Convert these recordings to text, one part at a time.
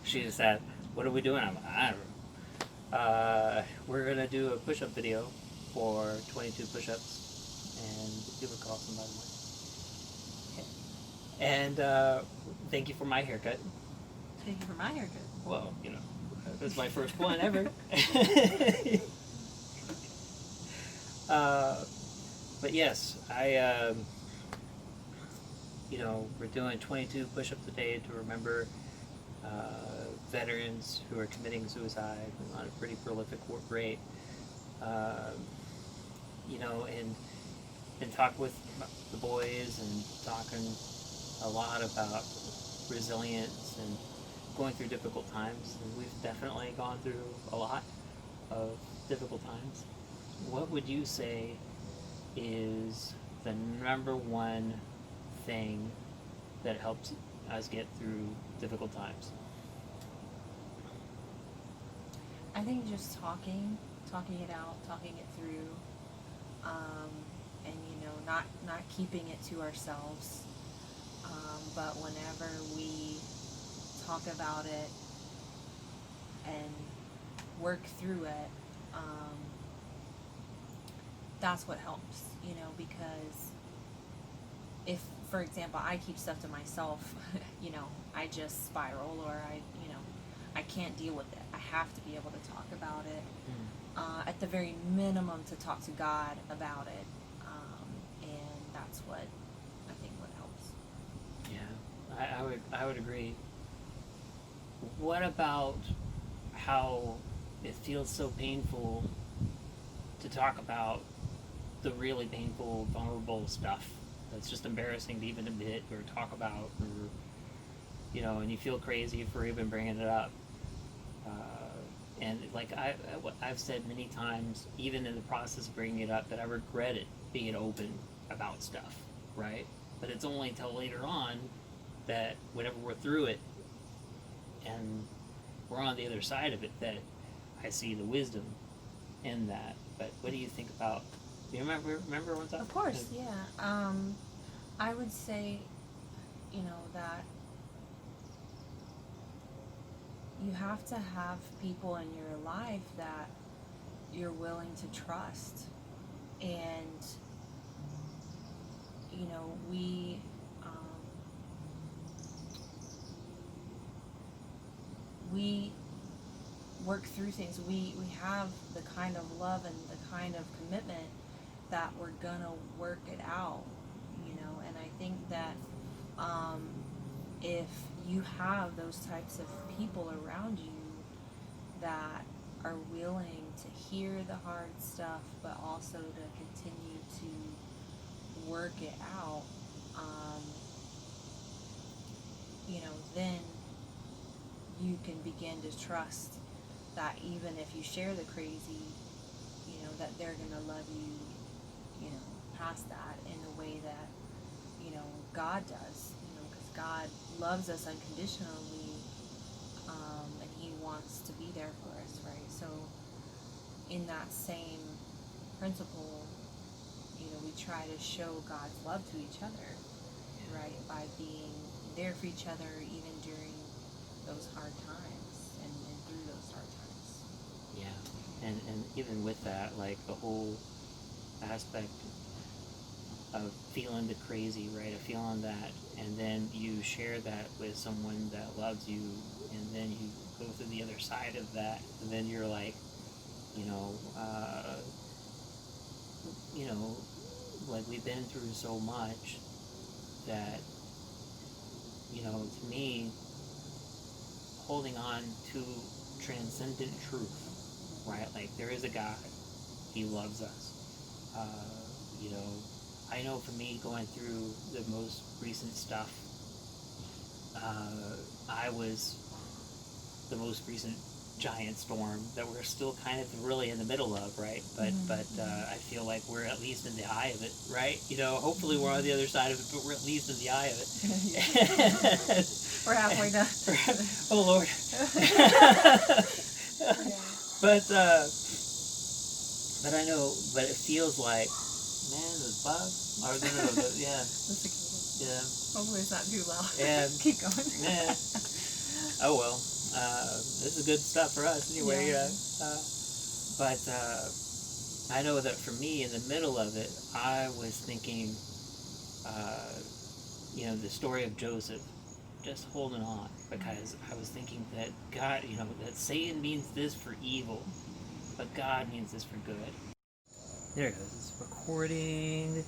She just said, "What are we doing?" I'm like, I don't know. We're gonna do a push-up video for 22 push-ups, and give a call somebody. And thank you for my haircut. Thank you for my haircut. Well, you know, it was my first one ever. But yes, you know, we're doing 22 push-ups a day to remember veterans who are committing suicide on a pretty prolific rate. You know, and talk with the boys and talking a lot about resilience and going through difficult times. And we've definitely gone through a lot of difficult times. What would you say is the number one thing that helps us get through difficult times? I think just talking it out, talking it through, and you know, not keeping it to ourselves, but whenever we talk about it and work through it, that's what helps, you know, because if, for example, I keep stuff to myself, you know, I just spiral, or I can't deal with it. I have to be able to talk about it. At the very minimum, to talk to God about it, and that's what I think what helps. Yeah, I would agree. What about how it feels so painful to talk about the really painful, vulnerable stuff that's just embarrassing to even admit or talk about, or, you know, and you feel crazy for even bringing it up. And like I've said many times, even in the process of bringing it up, that I regretted being open about stuff, right? But it's only until later on that whenever we're through it and we're on the other side of it that I see the wisdom in that. But what do you think about? Do you remember one time? Of course, yeah. I would say, you know, that you have to have people in your life that you're willing to trust. And, you know, we work through things. We have the kind of love and the kind of commitment that we're gonna work it out, you know. And I think that if you have those types of people around you that are willing to hear the hard stuff, but also to continue to work it out, you know, then you can begin to trust that even if you share the crazy, you know, that they're gonna love you, you know, past that in a way that, you know, God does, you know, because God loves us unconditionally, and He wants to be there for us, right? So, in that same principle, you know, we try to show God's love to each other, right, by being there for each other even during those hard times and through those hard times. Yeah, and even with that, like the whole aspect of feeling the crazy, right? Of feeling that, and then you share that with someone that loves you, and then you go through the other side of that, and then you're like, you know, like we've been through so much that, you know, to me, holding on to transcendent truth, right? Like there is a God, He loves us. You know, I know for me going through the most recent stuff, I was the most recent giant storm that we're still kind of really in the middle of, right? But I feel like we're at least in the eye of it, right? You know, hopefully we're on the other side of it, but we're at least in the eye of it. We're halfway done. Oh Lord. But I know, but it feels like, man, the bug, or no, yeah. The cicada. Yeah. Hopefully it's not too loud. Yeah. Keep going. Yeah. Oh well, this is good stuff for us anyway. Yeah. But I know that for me, in the middle of it, I was thinking, uh, the story of Joseph, just holding on, because I was thinking that God, that Satan means this for evil, but God means this for good. There it goes. It's recording,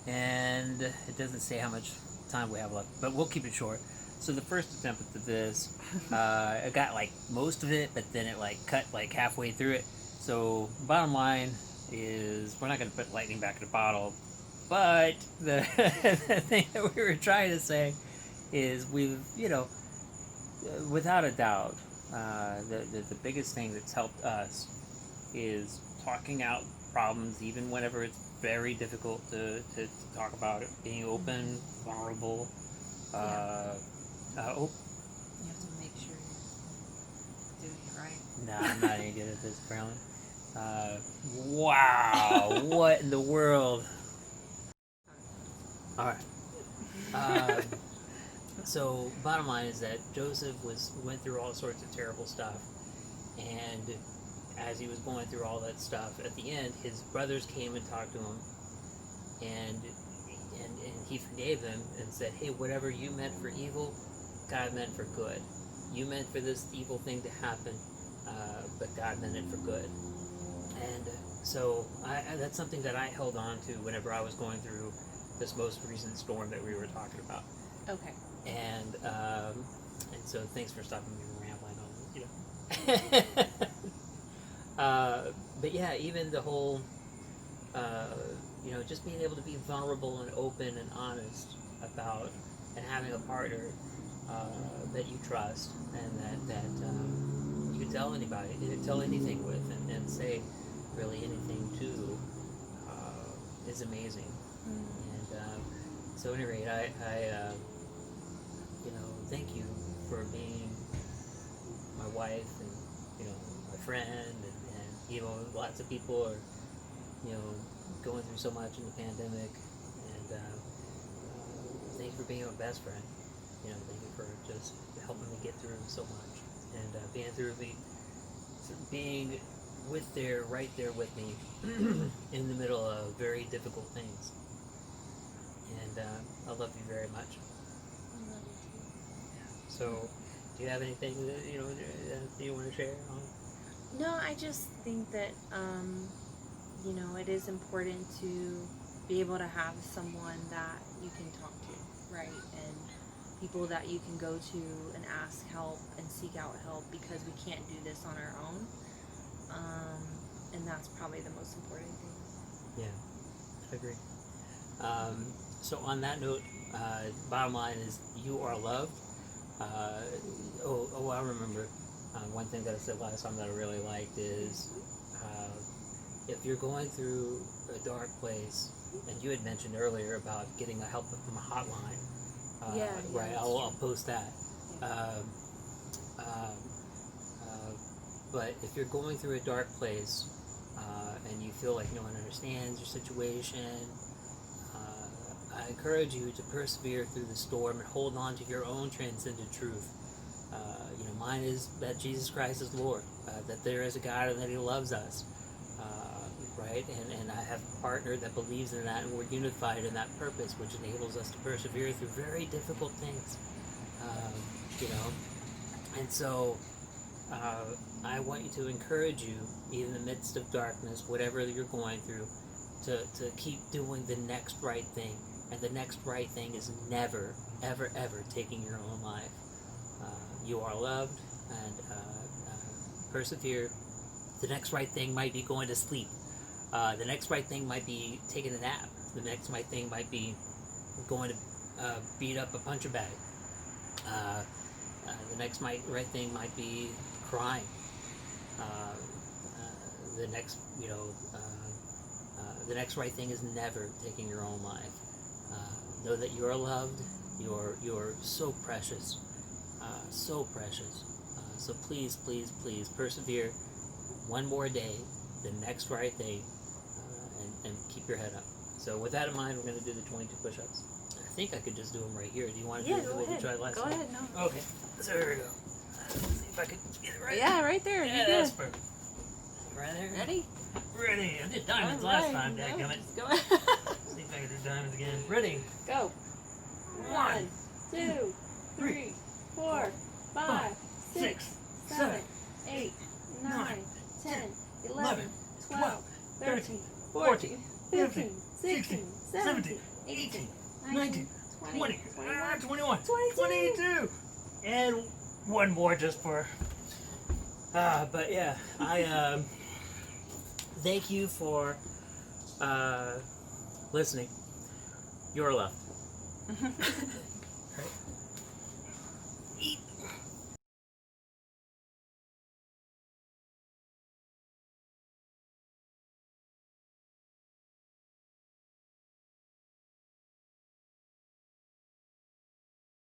and it doesn't say how much time we have left, but we'll keep it short. So the first attempt at this, I got like most of it, but then it like cut like halfway through it. So bottom line is, we're not going to put lightning back in a bottle, but the, the thing that we were trying to say is we've, without a doubt, the biggest thing that's helped us is talking out problems, even whenever it's very difficult to talk about it, being open, vulnerable. You have to make sure you're doing it right. Nah, I'm not any good at this, apparently. Wow, what in the world? Alright. So, bottom line is that Joseph went through all sorts of terrible stuff, and as he was going through all that stuff, at the end, his brothers came and talked to him, and he forgave them and said, hey, whatever you meant for evil, God meant for good. You meant for this evil thing to happen, but God meant it for good. And so that's something that I held on to whenever I was going through this most recent storm that we were talking about. Okay. And so thanks for stopping me from rambling on, but yeah, even the whole, just being able to be vulnerable and open and honest about, and having a partner that you trust and that you can tell anybody, tell anything with, and say really anything to, is amazing. And so at any rate, I thank you for being my wife and, my friend, and lots of people are, going through so much in the pandemic, and thank you for being my best friend. Thank you for just helping me get through so much, and being right there with me in the middle of very difficult things. And I love you very much. I love you too. So, do you have anything that you want to share on? No, I just think that it is important to be able to have someone that you can talk to, right? And people that you can go to and ask help and seek out help, because we can't do this on our own. And that's probably the most important thing. Yeah, I agree. So on that note, bottom line is, you are loved. I remember one thing that I said last time that I really liked is, if you're going through a dark place, and you had mentioned earlier about getting a help from a hotline, right? I'll post that. But if you're going through a dark place, and you feel like no one understands your situation, I encourage you to persevere through the storm and hold on to your own transcendent truth. Mine is that Jesus Christ is Lord, that there is a God and that He loves us, right? And I have a partner that believes in that, and we're unified in that purpose, which enables us to persevere through very difficult things, And so I want you to encourage you, even in the midst of darkness, whatever you're going through, to keep doing the next right thing. And the next right thing is never, ever, ever taking your own life. You are loved, and persevere. The next right thing might be going to sleep. The next right thing might be taking a nap. The next right thing might be going to beat up a puncher bag. The next right thing might be crying. The next, the next right thing is never taking your own life. Know that you are loved. You're so precious, so precious. So please, please, please persevere. One more day, the next right thing, and keep your head up. So with that in mind, we're going to do the 22 push-ups. I think I could just do them right here. Do you want to do what we tried last time? Go ahead. No. Okay. So here we go. see if I can get it right. Yeah, right there. Yeah, You're that's good. perfect. Right there. Ready? Ready. I did diamonds All last right. time. No, Dadgummit. just go. See if I can do diamonds again. Ready. Go. 1, 2, 3, 4, 5, 6, 7, 8, 9, 10, 11, 12, 13, 14, 15, 16, 17, 18, 19, 20, 21, 22. 22. And one more just for. But yeah, I thank you for listening. You're loved. Eat.